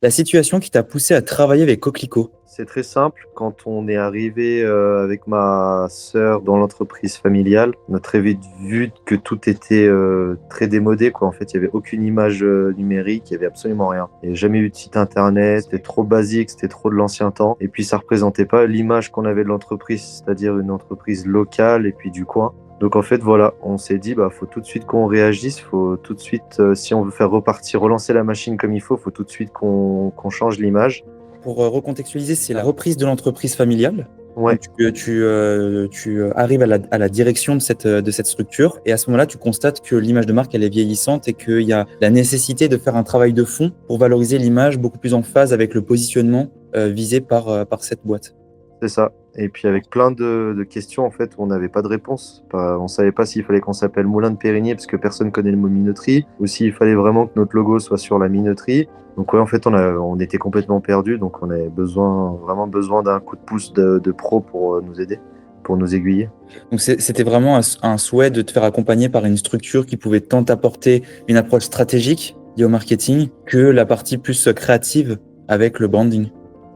la situation qui t'a poussé à travailler avec Coquelicot? C'est très simple. Quand on est arrivé avec ma sœur dans l'entreprise familiale, on a très vite vu que tout était très démodé, quoi. En fait, il n'y avait aucune image numérique, il n'y avait absolument rien. Il n'y avait jamais eu de site internet, c'était trop basique, c'était trop de l'ancien temps. Et puis, ça représentait pas l'image qu'on avait de l'entreprise, c'est-à-dire une entreprise locale et puis du coin. Donc en fait, voilà, on s'est dit, bah, faut tout de suite qu'on réagisse, faut tout de suite, si on veut faire repartir, relancer la machine comme il faut tout de suite qu'on change l'image. Pour recontextualiser, c'est la reprise de l'entreprise familiale. Ouais, Donc, tu arrives à la direction de cette structure et à ce moment-là, tu constates que l'image de marque, elle est vieillissante et qu'il y a la nécessité de faire un travail de fond pour valoriser l'image beaucoup plus en phase avec le positionnement visé par cette boîte. c'est ça. Et puis avec plein de questions, en fait, on n'avait pas de réponse. On savait pas s'il fallait qu'on s'appelle Moulin de Périgny parce que personne connaît le mot minoterie, ou s'il fallait vraiment que notre logo soit sur la minoterie. Donc ouais, en fait, on était complètement perdus, donc on avait vraiment besoin d'un coup de pouce de pro pour nous aider, pour nous aiguiller. Donc, c'était vraiment un souhait de te faire accompagner par une structure qui pouvait tant apporter une approche stratégique liée au marketing que la partie plus créative avec le branding.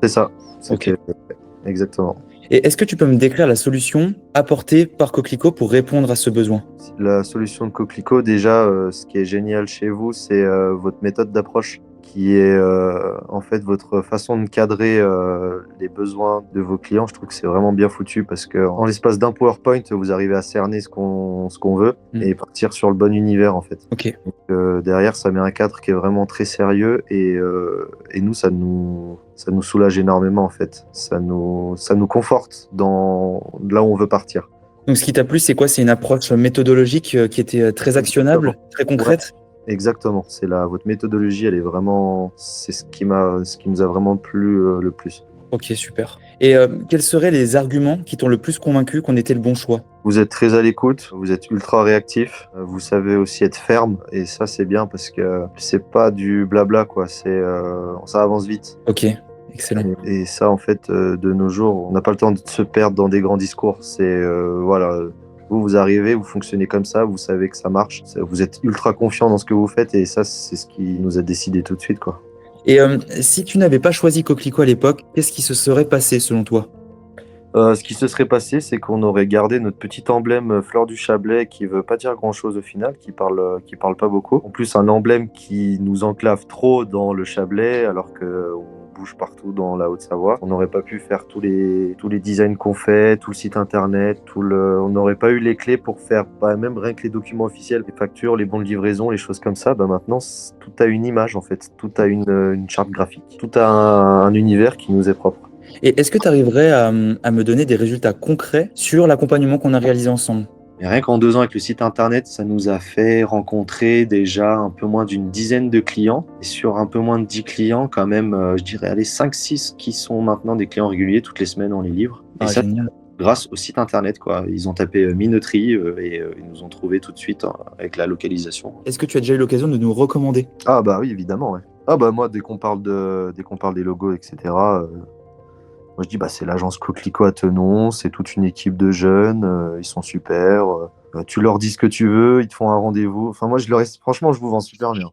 C'est ça. Ok. Exactement. Et est-ce que tu peux me décrire la solution apportée par Coquelicot pour répondre à ce besoin? La solution de Coquelicot, déjà, ce qui est génial chez vous, c'est votre méthode d'approche qui est en fait votre façon de cadrer les besoins de vos clients. Je trouve que c'est vraiment bien foutu parce que en l'espace d'un PowerPoint, vous arrivez à cerner ce qu'on veut et partir sur le bon univers en fait. Ok. Donc, derrière, ça met un cadre qui est vraiment très sérieux et nous, ça nous soulage énormément en fait. Ça nous conforte dans là où on veut partir. Donc, ce qui t'a plu, c'est quoi? C'est une approche méthodologique qui était très actionnable, très concrète? Ouais, exactement. Votre méthodologie, elle est vraiment, c'est ce qui nous a vraiment plu le plus. Ok, super. Et quels seraient les arguments qui t'ont le plus convaincu qu'on était le bon choix? Vous êtes très à l'écoute, vous êtes ultra réactif, vous savez aussi être ferme et ça c'est bien parce que c'est pas du blabla quoi, ça avance vite. Ok, excellent. Et ça en fait de nos jours, on n'a pas le temps de se perdre dans des grands discours. Voilà, vous arrivez, vous fonctionnez comme ça, vous savez que ça marche, vous êtes ultra confiant dans ce que vous faites et ça c'est ce qui nous a décidé tout de suite quoi. Et si tu n'avais pas choisi Coquelicot à l'époque, qu'est-ce qui se serait passé selon toi? Ce qui se serait passé, c'est qu'on aurait gardé notre petit emblème fleur du Chablais qui veut pas dire grand-chose au final, qui parle pas beaucoup. En plus, un emblème qui nous enclave trop dans le Chablais, alors qu'on bouge partout dans la Haute-Savoie. On n'aurait pas pu faire tous les designs qu'on fait, tout le site internet, on n'aurait pas eu les clés pour faire, même rien que les documents officiels, les factures, les bons de livraison, les choses comme ça. Maintenant, tout a une image en fait, tout a une charte graphique, tout a un univers qui nous est propre. Et est-ce que tu arriverais à me donner des résultats concrets sur l'accompagnement qu'on a réalisé ensemble? Et rien qu'en 2 ans avec le site internet, ça nous a fait rencontrer déjà un peu moins d'une dizaine de clients. Et sur un peu moins de 10 clients, quand même, je dirais, allez, 5-6 qui sont maintenant des clients réguliers. Toutes les semaines, on les livre. Et ça, Génial. grâce au site internet, quoi. Ils ont tapé minoterie et ils nous ont trouvé tout de suite avec la localisation. Est-ce que tu as déjà eu l'occasion de nous recommander? Ah bah oui, évidemment, ouais. Ah bah moi, dès qu'on parle des logos, etc., moi, je dis, c'est l'agence Coquelicot à Tenon, c'est toute une équipe de jeunes, ils sont super. Tu leur dis ce que tu veux, ils te font un rendez-vous. Enfin, moi, franchement, je vous vends super bien.